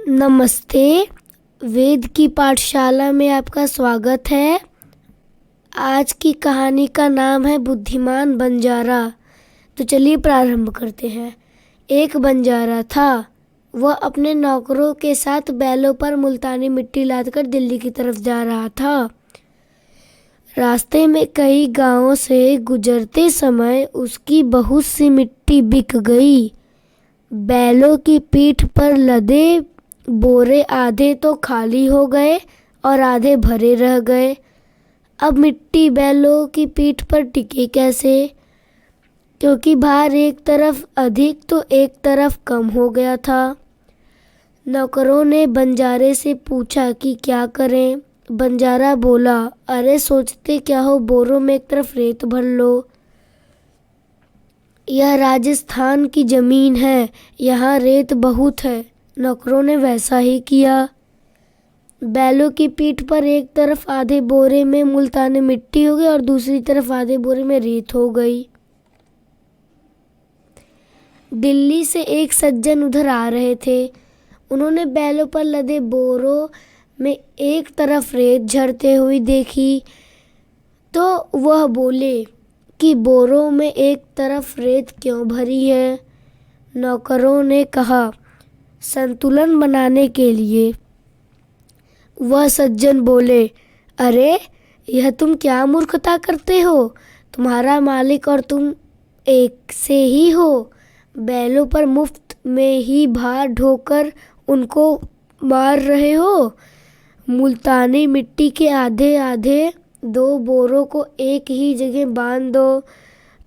नमस्ते। वेद की पाठशाला में आपका स्वागत है। आज की कहानी का नाम है बुद्धिमान बंजारा। तो चलिए प्रारंभ करते हैं। एक बंजारा था। वह अपने नौकरों के साथ बैलों पर मुल्तानी मिट्टी लादकर दिल्ली की तरफ जा रहा था। रास्ते में कई गांवों से गुजरते समय उसकी बहुत सी मिट्टी बिक गई। बैलों की पीठ पर लदे बोरे आधे तो खाली हो गए और आधे भरे रह गए। अब मिट्टी बैलों की पीठ पर टिके कैसे, क्योंकि भार एक तरफ अधिक तो एक तरफ कम हो गया था। नौकरों ने बंजारे से पूछा कि क्या करें। बंजारा बोला, अरे सोचते क्या हो, बोरों में एक तरफ रेत भर लो। यह राजस्थान की जमीन है, यहाँ रेत बहुत है। नौकरों ने वैसा ही किया। बैलों की पीठ पर एक तरफ आधे बोरे में मुल्तानी मिट्टी हो गई और दूसरी तरफ आधे बोरे में रेत हो गई। दिल्ली से एक सज्जन उधर आ रहे थे। उन्होंने बैलों पर लदे बोरों में एक तरफ रेत झरते हुई देखी तो वह बोले कि बोरों में एक तरफ रेत क्यों भरी है। नौकरों ने कहा, संतुलन बनाने के लिए। वह सज्जन बोले, अरे यह तुम क्या मूर्खता करते हो, तुम्हारा मालिक और तुम एक से ही हो। बैलों पर मुफ्त में ही भार ढोकर उनको मार रहे हो। मुल्तानी मिट्टी के आधे आधे दो बोरों को एक ही जगह बांध दो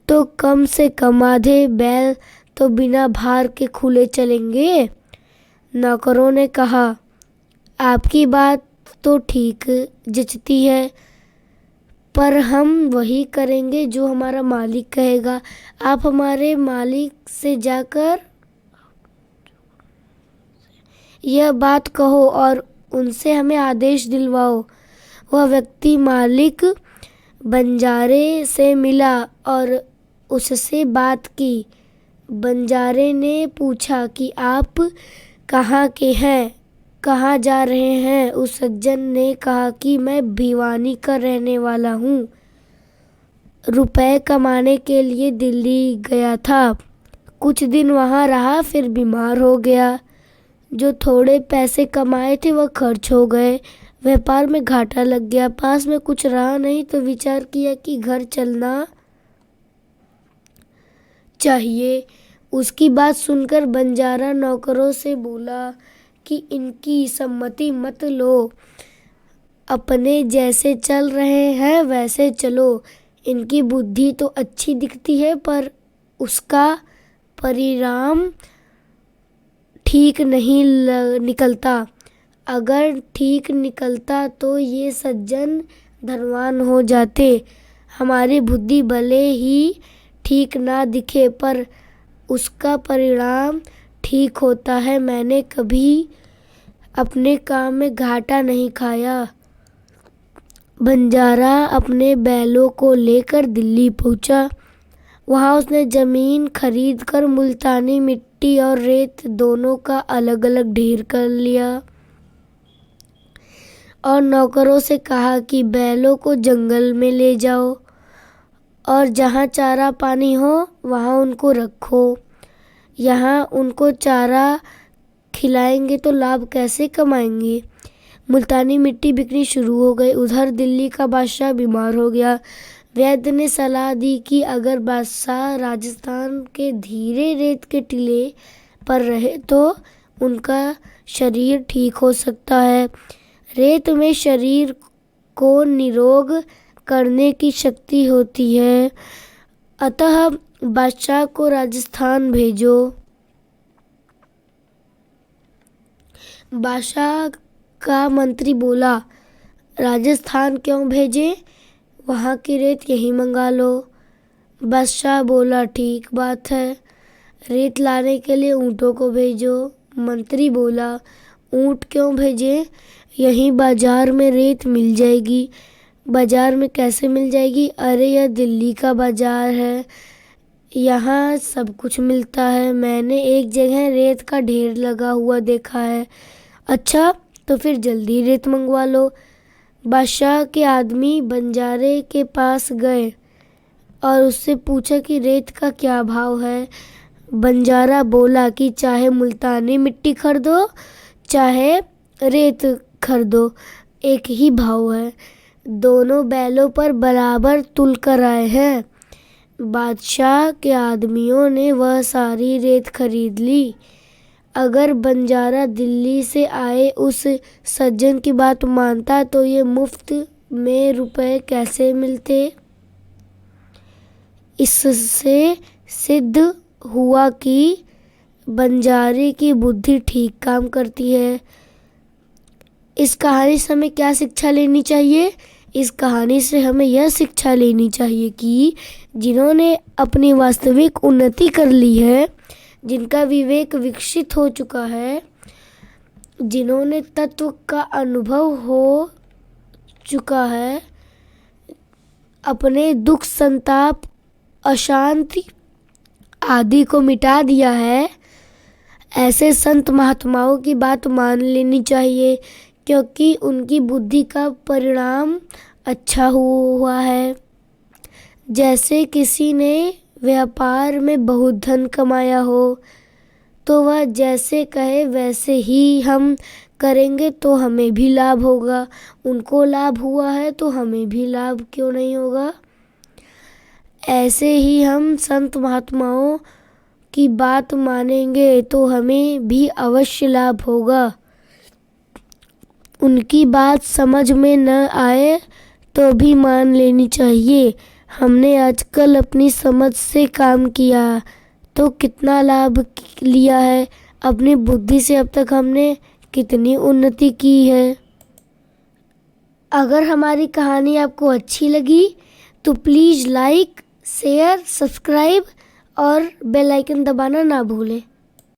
तो कम से कम आधे बैल तो बिना भार के खुले चलेंगे। नौकरों ने कहा, आपकी बात तो ठीक जचती है, पर हम वही करेंगे जो हमारा मालिक कहेगा। आप हमारे मालिक से जाकर यह बात कहो और उनसे हमें आदेश दिलवाओ। वह व्यक्ति मालिक बंजारे से मिला और उससे बात की। बंजारे ने पूछा कि आप कहाँ के हैं, कहाँ जा रहे हैं। उस सज्जन ने कहा कि मैं भिवानी का रहने वाला हूँ, रुपए कमाने के लिए दिल्ली गया था। कुछ दिन वहाँ रहा, फिर बीमार हो गया। जो थोड़े पैसे कमाए थे वह खर्च हो गए। व्यापार में घाटा लग गया। पास में कुछ रहा नहीं तो विचार किया कि घर चलना चाहिए। उसकी बात सुनकर बंजारा नौकरों से बोला कि इनकी सम्मति मत लो, अपने जैसे चल रहे हैं वैसे चलो। इनकी बुद्धि तो अच्छी दिखती है पर उसका परिणाम ठीक नहीं निकलता। अगर ठीक निकलता तो ये सज्जन धनवान हो जाते। हमारी बुद्धि भले ही ठीक ना दिखे पर उसका परिणाम ठीक होता है। मैंने कभी अपने काम में घाटा नहीं खाया। बंजारा अपने बैलों को लेकर दिल्ली पहुंचा। वहां उसने जमीन खरीदकर मुल्तानी मिट्टी और रेत दोनों का अलग अलग ढेर कर लिया और नौकरों से कहा कि बैलों को जंगल में ले जाओ और जहाँ चारा पानी हो वहाँ उनको रखो। यहाँ उनको चारा खिलाएंगे तो लाभ कैसे कमाएंगे। मुल्तानी मिट्टी बिकनी शुरू हो गई। उधर दिल्ली का बादशाह बीमार हो गया। वैद्य ने सलाह दी कि अगर बादशाह राजस्थान के धीरे रेत के टीले पर रहे तो उनका शरीर ठीक हो सकता है। रेत में शरीर को निरोग करने की शक्ति होती है, अतः बादशाह को राजस्थान भेजो। बादशाह का मंत्री बोला, राजस्थान क्यों भेजें, वहाँ की रेत यहीं मंगा लो। बादशाह बोला, ठीक बात है, रेत लाने के लिए ऊँटों को भेजो। मंत्री बोला, ऊँट क्यों भेजें, यहीं बाजार में रेत मिल जाएगी। बाजार में कैसे मिल जाएगी, अरे यह दिल्ली का बाजार है, यहाँ सब कुछ मिलता है। मैंने एक जगह रेत का ढेर लगा हुआ देखा है अच्छा, तो फिर जल्दी रेत मंगवा लो। बादशाह के आदमी बंजारे के पास गए और उससे पूछा कि रेत का क्या भाव है। बंजारा बोला कि चाहे मुल्तानी मिट्टी खरीदो चाहे रेत खरीदो, एक ही भाव है, दोनों बैलों पर बराबर तुल कर आए हैं। बादशाह के आदमियों ने वह सारी रेत खरीद ली। अगर बंजारा दिल्ली से आए उस सज्जन की बात मानता तो ये मुफ्त में रुपए कैसे मिलते। इससे सिद्ध हुआ कि बंजारे की बुद्धि ठीक काम करती है। इस कहानी से हमें क्या शिक्षा लेनी चाहिए? इस कहानी से हमें यह शिक्षा लेनी चाहिए कि जिन्होंने अपनी वास्तविक उन्नति कर ली है, जिनका विवेक विकसित हो चुका है, जिन्होंने तत्व का अनुभव हो चुका है, अपने दुख संताप अशांति आदि को मिटा दिया है, ऐसे संत महात्माओं की बात मान लेनी चाहिए, क्योंकि उनकी बुद्धि का परिणाम अच्छा हुआ है। जैसे किसी ने व्यापार में बहुत धन कमाया हो तो वह जैसे कहे वैसे ही हम करेंगे तो हमें भी लाभ होगा। उनको लाभ हुआ है तो हमें भी लाभ क्यों नहीं होगा। ऐसे ही हम संत महात्माओं की बात मानेंगे तो हमें भी अवश्य लाभ होगा। उनकी बात समझ में न आए तो भी मान लेनी चाहिए। हमने आजकल अपनी समझ से काम किया तो कितना लाभ लिया है, अपनी बुद्धि से अब तक हमने कितनी उन्नति की है। अगर हमारी कहानी आपको अच्छी लगी तो प्लीज़ लाइक, शेयर, सब्सक्राइब और बेल आइकन दबाना ना भूलें।